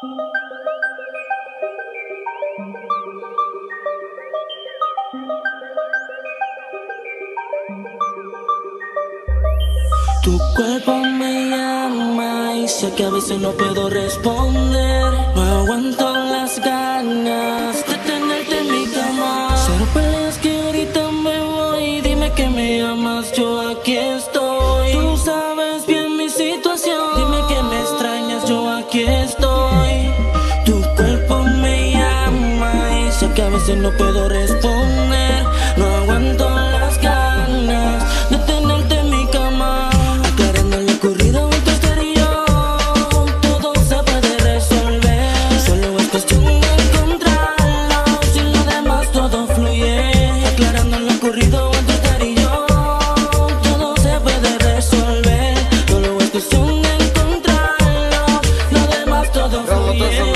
Tu cuerpo me llama y sé que a veces no puedo responder. No aguanto las ganas de tenerte en mi cama. Cero peleas que ahorita me voy. Dime que me amas, yo aquí estoy. Tú sabes bien mi situación. Dime que me extrañas, yo aquí estoy. Tu cuerpo me llama y sé que a veces no puedo responder. No aguanto las ganas de tenerte en mi cama. Aclarando lo ocurrido entre usted y yo, todo se puede resolver. Solo es cuestión de encontrarlo, si lo demás todo fluye. Aclarando lo ocurrido entre usted y yo, todo se puede resolver. Solo es cuestión de encontrarlo, lo demás todo fluye.